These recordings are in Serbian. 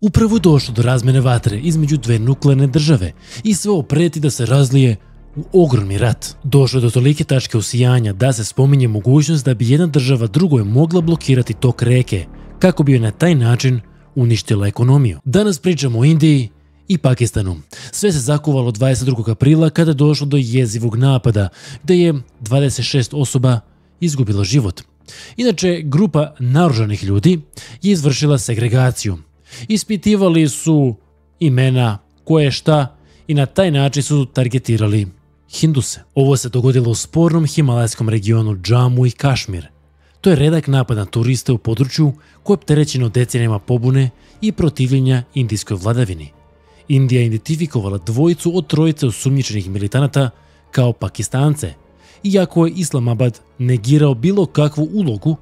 Upravo je došlo do razmene vatre između dve nuklearne države i sve ovo preti da se razlije u ogromni rat. Došlo je do tolike tačke usijanja da se spominje mogućnost da bi jedna država drugoj mogla blokirati tok reke, kako bi joj na taj način uništila ekonomiju. Danas pričamo o Indiji i Pakistanu. Sve se zakuvalo 22. aprila kada je došlo do jezivog napada, gdje je 26 osoba izgubilo život. Inače, grupa naoružanih ljudi je izvršila segregaciju. Ispitivali su imena, ko je šta i na taj način su targetirali Hinduse. Ovo se dogodilo u spornom himalajskom regionu Džamu i Kašmir. To je redak napad na turiste u području koje je opterećeno decenijama pobune i protivljenja indijskoj vladavini. Indija je identifikovala dvojicu od trojice osumnjičenih militanata kao Pakistance, iako je Islamabad negirao bilo kakvu ulogu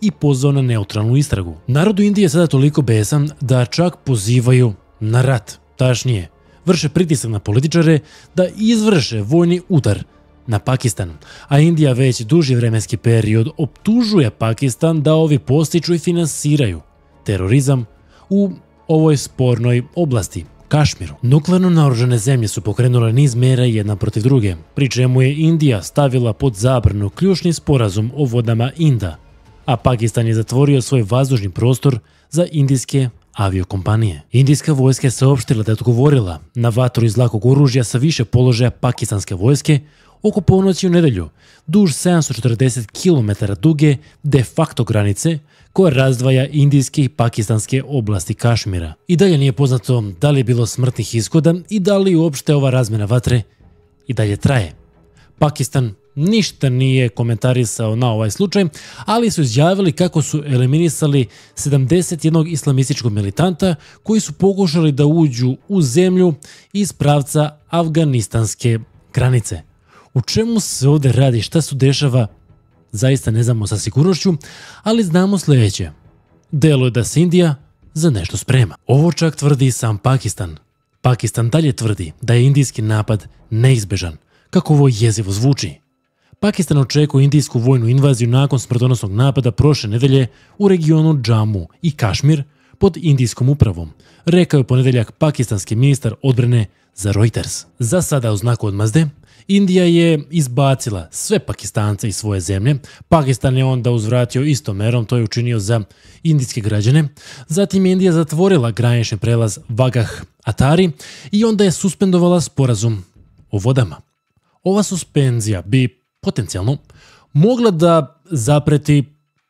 i pozvao na neutralnu istragu. Narod u Indiji je sada toliko besan da čak pozivaju na rat, tačnije, vrše pritisak na političare da izvrše vojni udar na Pakistan, a Indija već duži vremenski period optužuje Pakistan da ovi postiču i finansiraju terorizam u ovoj spornoj oblasti, Kašmiru. Nuklearno naoružane zemlje su pokrenule niz mjera jedna protiv druge, pri čemu je Indija stavila pod zabranu ključni sporazum o vodama Inda, a Pakistan je zatvorio svoj vazdušni prostor za indijske aviokompanije. Indijska vojska je saopštila da je odgovorila na vatru iz lakog oružja sa više položaja pakistanske vojske oko ponoći u nedjelju, duž 740 km duge de facto granice koja razdvaja indijske i pakistanske oblasti Kašmira. I dalje nije poznato da li je bilo smrtnih ishoda i da li uopšte ova razmjena vatre i dalje traje. Pakistan ništa nije komentarisao na ovaj slučaj, ali su izjavili kako su eliminisali 71 islamističkog militanta koji su pokušali da uđu u zemlju iz pravca afganistanske granice. U čemu se ovdje radi, šta se dešava, zaista ne znamo sa sigurnošću, ali znamo sljedeće. Deluje da se Indija za nešto sprema. Ovo čak tvrdi i sam Pakistan. Pakistan dalje tvrdi da je indijski napad neizbežan, kako ovo jezivo zvuči. Pakistan očekuje indijsku vojnu invaziju nakon smrtonosnog napada prošle nedelje u regionu Džamu i Kašmir pod indijskom upravom, rekao je ponedjeljak pakistanski ministar odbrane za Reuters. Za sada u znaku odmazde, Indija je izbacila sve Pakistance iz svoje zemlje, Pakistan je onda uzvratio istom merom, to je učinio za indijske građane, zatim je Indija zatvorila granični prelaz Vagah Atari i onda je suspendovala sporazum o vodama. Ova suspenzija bi potencijalno mogla da zapreti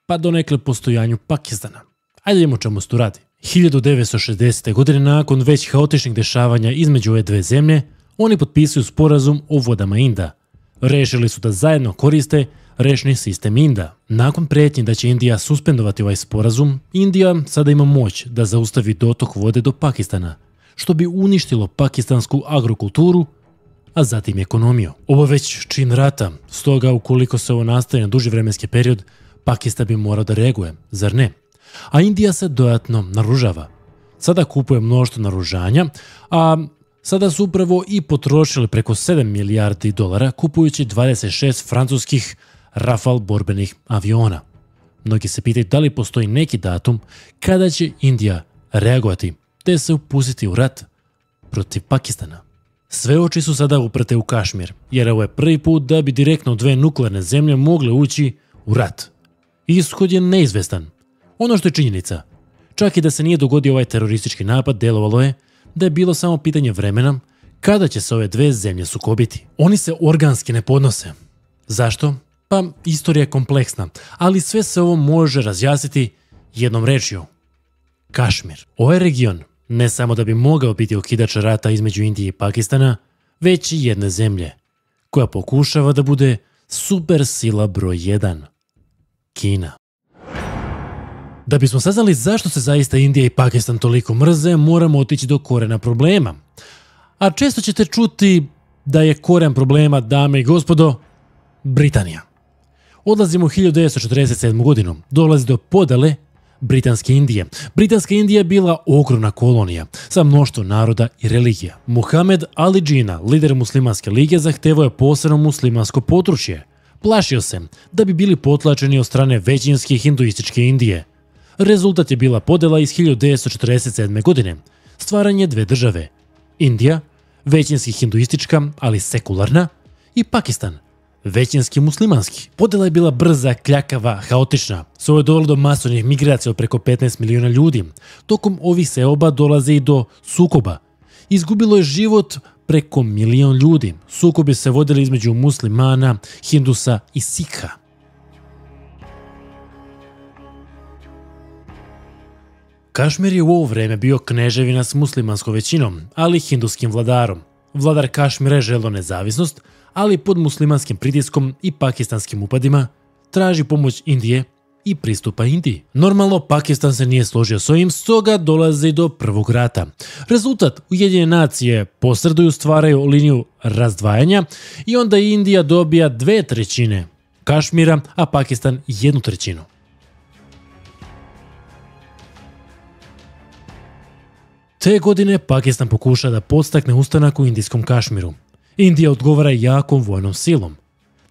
pa donekle postojanju Pakistana. Ajde vidimo čemu se tu radi. 1960. godine, nakon već haotičnih dešavanja između ove dve zemlje, oni potpisuju sporazum o vodama Inda. Rešili su da zajedno koriste rečni sistem Inda. Nakon prijetnje da će Indija suspendovati ovaj sporazum, Indija sada ima moć da zaustavi dotok vode do Pakistana, što bi uništilo pakistansku agrokulturu, a zatim ekonomiju. Ovo već čin rata, stoga ukoliko se ovo nastaje na duži vremenski period, Pakistan bi morao da reaguje, zar ne? A Indija se dodatno naoružava. Sada kupuje mnoštvo naoružanja, a sada su upravo i potrošili preko 7 milijardi dolara kupujući 26 francuskih Rafale borbenih aviona. Mnogi se pitaju da li postoji neki datum kada će Indija reagovati te se upustiti u rat protiv Pakistana. Sve oči su sada uprte u Kašmir, jer ovo je prvi put da bi direktno dve nuklearne zemlje mogle ući u rat. Ishod je neizvestan. Ono što je činjenica, čak i da se nije dogodio ovaj teroristički napad, delovalo je da je bilo samo pitanje vremena kada će se ove dve zemlje sukobiti. Oni se organski ne podnose. Zašto? Pa istorija je kompleksna, ali sve se ovo može razjasniti jednom rečju. Kašmir. Ovaj region ne samo da bi mogao biti okidač rata između Indije i Pakistana, već i jedne zemlje, koja pokušava da bude super sila broj 1. Kina. Da bismo saznali zašto se zaista Indija i Pakistan toliko mrze, moramo otići do korena problema. A često ćete čuti da je koren problema, dame i gospodo, Britanija. Odlazimo u 1947. godinu, dolazi do podele Britanske Indije. Britanska Indija je bila ogromna kolonija sa mnoštvo naroda i religija. Muhamed Ali Džina, lider muslimanske lige, zahtevao je posebno muslimansko područje. Plašio se da bi bili potlačeni od strane većinske hinduističke Indije. Rezultat je bila podela iz 1947. godine, stvaranje dve države, Indija, većinski hinduistička, ali sekularna, i Pakistan, većinski muslimanski. Podela je bila brza, kljakava, haotična. Sve je dovelo do masovnih migracija od preko 15 miliona ljudi. Tokom ovih seoba dolaze i do sukoba. Izgubilo je život preko milion ljudi. Sukobi se vodili između muslimana, hindusa i sikha. Kašmir je u ovo vreme bio kneževina s muslimanskom većinom, ali hinduskim vladarom. Vladar Kašmira je želeo nezavisnost, ali pod muslimanskim pritiskom i pakistanskim upadima traži pomoć Indije i pristupa Indiji. Normalno, Pakistan se nije složio s ovim, stoga dolazi do prvog rata. Rezultat, Ujedinjene nacije posreduju, stvaraju liniju razdvajanja i onda Indija dobija 2/3 Kašmira, a Pakistan 1/3. Te godine Pakistan pokuša da podstakne ustanak u indijskom Kašmiru. Indija odgovara jakom vojnom silom.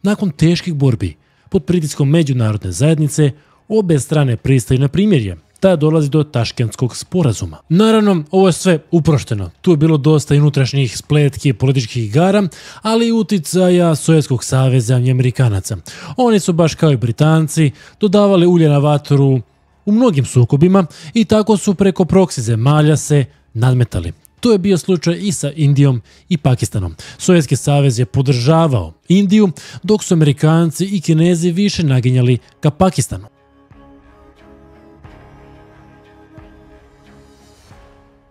Nakon teških borbi, pod pritiskom međunarodne zajednice, obe strane pristaju na primirje, tada dolazi do Taškentskog sporazuma. Naravno, ovo je sve uprošteno. Tu je bilo dosta i unutrašnjih spletki i političkih igara, ali i uticaja Sovjetskog saveza i Amerikanaca. Oni su, baš kao i Britanci, dodavali ulje na vatru u mnogim sukobima i tako su preko proksi zemalja se nadmetali. To je bio slučaj i sa Indijom i Pakistanom. Sovjetski savez je podržavao Indiju, dok su Amerikanci i Kinezi više naginjali ka Pakistanu.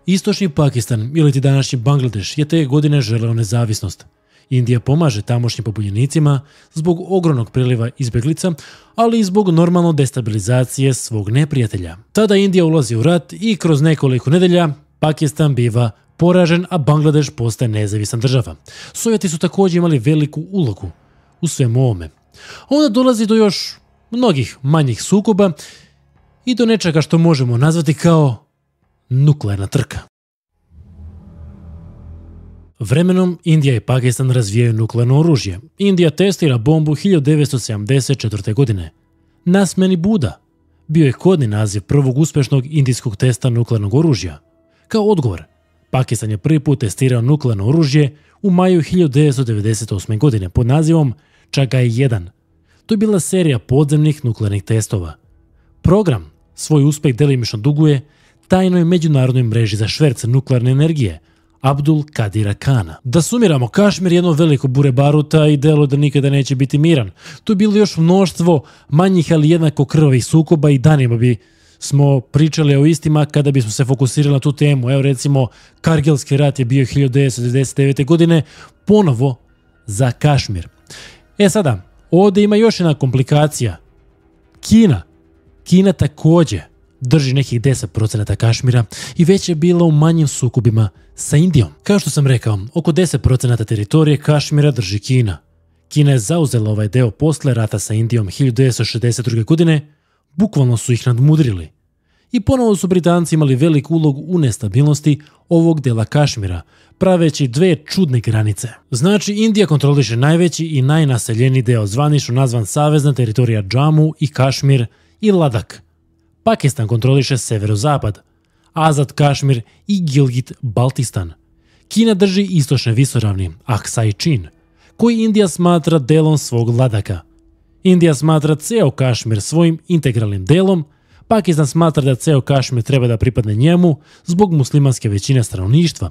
Istočni Pakistan, ili ti današnji Bangladeš, je te godine želeo nezavisnost. Indija pomaže tamošnjim pobunjenicima zbog ogromnog priliva izbjeglica, ali i zbog normalno destabilizacije svog neprijatelja. Tada Indija ulazi u rat i kroz nekoliko nedelja Pakistan biva poražen, a Bangladeš postaje nezavisna država. Sovjeti su također imali veliku ulogu u svemu ovome. Onda dolazi do još mnogih manjih sukoba i do nečega što možemo nazvati kao nuklearna trka. Vremenom Indija i Pakistan razvijaju nuklearno oružje. Indija testira bombu 1974. godine. Nasmeni Buda bio je kodni naziv prvog uspješnog indijskog testa nuklearnog oružja. Kao odgovor, Pakistan je prvi put testirao nuklearno oružje u maju 1998. godine pod nazivom Chagai-1. To je bila serija podzemnih nuklearnih testova. Program svoj uspjeh delimično duguje tajnoj međunarodnoj mreži za šverc nuklearne energije Abdul Kadira Kana. Da sumiramo, Kašmir je jedno veliko bure baruta i delo da nikada neće biti miran. Tu je bilo još mnoštvo manjih, ali jednako krvavih sukoba i danima bi smo pričali o istima kada bismo se fokusirali na tu temu. Evo recimo, Kargilski rat je bio 1999. godine ponovo za Kašmir. Sada, ovdje ima još jedna komplikacija. Kina također drži nekih 10% Kašmira i već je bila u manjim sukobima sa Indijom. Kao što sam rekao, oko 10% teritorije Kašmira drži Kina. Kina je zauzela ovaj deo posle rata sa Indijom 1962. godine, bukvalno su ih nadmudrili. I ponovo su Britanci imali veliku ulogu u nestabilnosti ovog dela Kašmira, praveći dve čudne granice. Znači, Indija kontroliše najveći i najnaseljeniji deo, zvanično nazvan savezna teritorija Džamu i Kašmir i Ladak. Pakistan kontroliše severozapad, Azad Kašmir i Gilgit-Baltistan. Kina drži istočne visoravni, Aksai Chin, koji Indija smatra delom svog Ladaka. Indija smatra ceo Kašmir svojim integralnim delom, Pakistan smatra da ceo Kašmir treba da pripadne njemu zbog muslimanske većine stanovništva.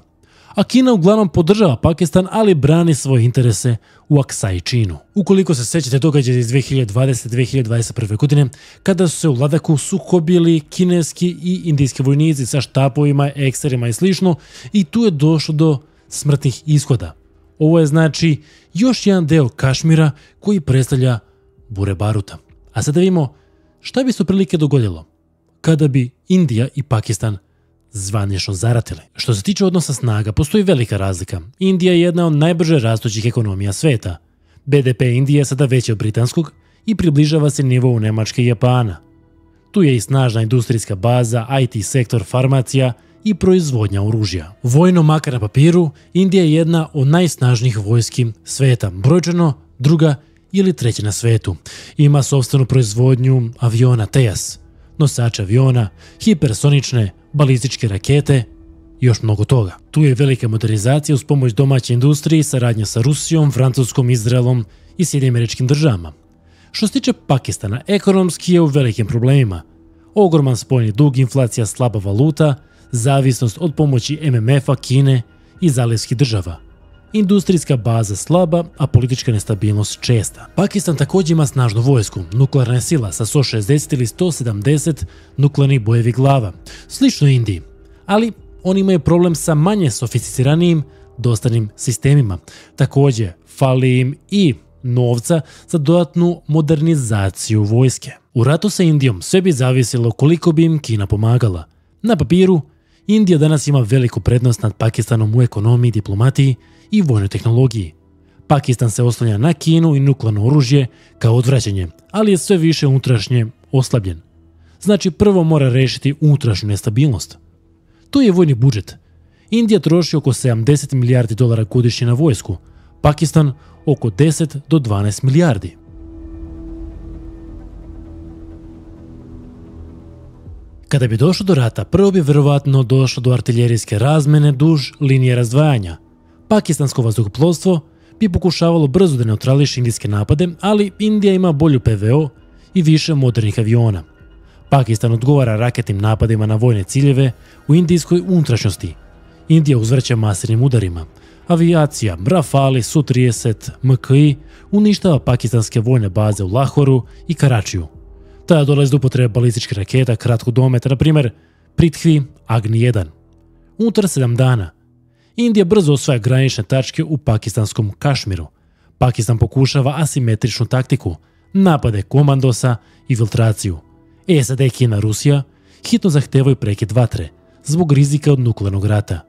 A Kina uglavnom podržava Pakistan, ali brani svoje interese u Aksai Chinu. Ukoliko se sećate događaja iz 2020-2021. godine, kada su se u Ladaku sukobili kineski i indijski vojnici sa štapovima, ekserima i slično, i tu je došlo do smrtnih ishoda. Ovo je znači još jedan deo Kašmira koji predstavlja bure baruta. A sada vidimo šta bi se prilike dogodilo kada bi Indija i Pakistan zvanično zaratili. Što se tiče odnosa snaga, postoji velika razlika. Indija je jedna od najbrže rastućih ekonomija sveta. BDP Indije je sada veći od britanskog i približava se nivou Nemačke i Japana. Tu je i snažna industrijska baza, IT sektor, farmacija i proizvodnja oružja. Vojno, makar na papiru, Indija je jedna od najsnažnijih vojski sveta, brojčano druga ili treća na svetu. Ima sopstvenu proizvodnju aviona Tejas. nosače aviona, hipersonične, balističke rakete i još mnogo toga. Tu je velika modernizacija uz pomoć domaće industrije, saradnja sa Rusijom, Francuskom, Izraelom i Sjedinjenim Američkim Državama. Što se tiče Pakistana, ekonomski je u velikim problemima. Ogroman spoljni dug, inflacija, slaba valuta, zavisnost od pomoći MMF-a, Kine i zalivskih država. Industrijska baza slaba, a politička nestabilnost česta. Pakistan također ima snažnu vojsku, nuklearna je sila sa 160 ili 170 nuklearnih bojevih glava, slično Indiji, ali oni imaju problem sa manje sofisticiranijim dostavnim sistemima. Također, fali im i novca za dodatnu modernizaciju vojske. U ratu sa Indijom sve bi zavisilo koliko bi im Kina pomagala. Na papiru, Indija danas ima veliku prednost nad Pakistanom u ekonomiji, diplomatiji i vojnoj tehnologiji. Pakistan se oslanja na Kinu i nuklearno oružje kao odvraćanje, ali je sve više unutrašnje oslabljen. Znači prvo mora rešiti unutrašnju nestabilnost. To je vojni budžet. Indija troši oko 70 milijardi dolara godišnje na vojsku, Pakistan oko 10 do 12 milijardi. Kada bi došlo do rata, prvo bi verovatno došlo do artiljerijske razmene duž linije razdvajanja. Pakistansko vazduhoplovstvo bi pokušavalo brzo da neutrališe indijske napade, ali Indija ima bolju PVO i više modernih aviona. Pakistan odgovara raketnim napadima na vojne ciljeve u indijskoj unutrašnjosti. Indija uzvraća masivnim udarima. Avijacija, Rafali, Su-30, MKI uništava pakistanske vojne baze u Lahoru i Karačiju. Tada dolazi do upotrebe balističkih raketa kratkog dometa, na primjer Prithvi Agni 1. Unutar 7 dana, Indija brzo osvaja granične tačke u pakistanskom Kašmiru. Pakistan pokušava asimetričnu taktiku, napade komandosa i filtraciju. SAD, Kina, Rusija hitno zahtevaju prekid vatre zbog rizika od nuklearnog rata.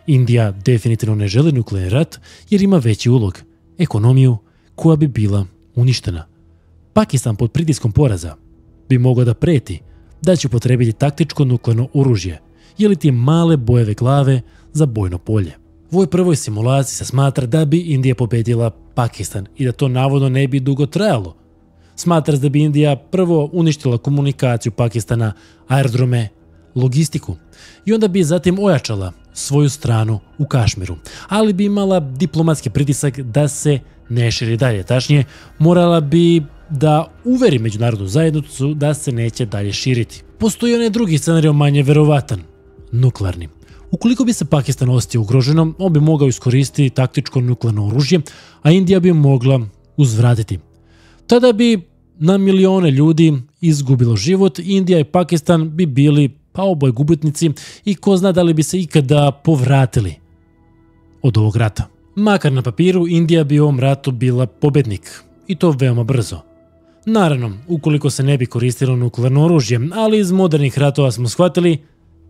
Indija definitivno ne želi nuklearni rat jer ima veći ulog, ekonomiju koja bi bila uništena. Pakistan pod pritiskom poraza bi mogao da preti da će upotrebiti taktičko nuklearno oružje ili ti male bojeve glave za bojno polje. U ovoj prvoj simulaciji se smatra da bi Indija pobedila Pakistan i da to navodno ne bi dugo trajalo. Smatra se da bi Indija prvo uništila komunikaciju Pakistana, aerodrome, logistiku i onda bi zatim ojačala svoju stranu u Kašmiru, ali bi imala diplomatski pritisak da se ne širi dalje. Tačnije, morala bi da uveri međunarodnu zajednicu da se neće dalje širiti. Postoji onaj drugi scenario manje verovatan, nuklearni. Ukoliko bi se Pakistan osjetio ugroženom, on bi mogao iskoristiti taktičko nuklearno oružje, a Indija bi mogla uzvratiti. Tada bi na milione ljudi izgubilo život, Indija i Pakistan bi bili pa oboje gubitnici i ko zna da li bi se ikada povratili od ovog rata. Makar na papiru, Indija bi u ovom ratu bila pobednik i to veoma brzo. Naravno, ukoliko se ne bi koristilo nuklearno oružje, ali iz modernih ratova smo shvatili,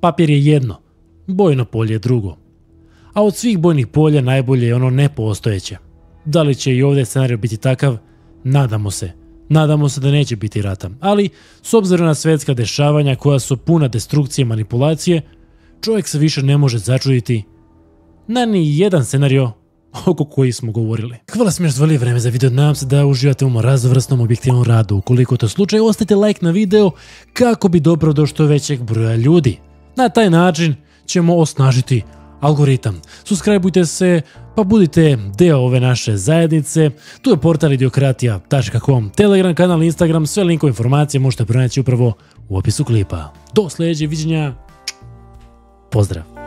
papir je jedno, bojno polje je drugo. A od svih bojnih polja najbolje je ono nepostojeće. Da li će i ovdje scenarij biti takav? Nadamo se. Nadamo se da neće biti rata, ali s obzirom na svetska dešavanja koja su puna destrukcije i manipulacije, čovjek se više ne može začuditi na ni jedan scenario oko koji smo govorili. Hvala što mi izdvojili vreme za video, nadam se da uživate u ovom raznovrsnom objektivnom radu. Ukoliko je to slučaj, ostavite like na video kako bi dobro do što većeg broja ljudi. Na taj način ćemo osnažiti algoritam. Subscribeujte se, pa budite deo ove naše zajednice. Tu je portal idiokratija.com, Telegram kanal, Instagram, sve linkove informacije možete pronaći upravo u opisu klipa. Do sljedećeg viđenja, pozdrav!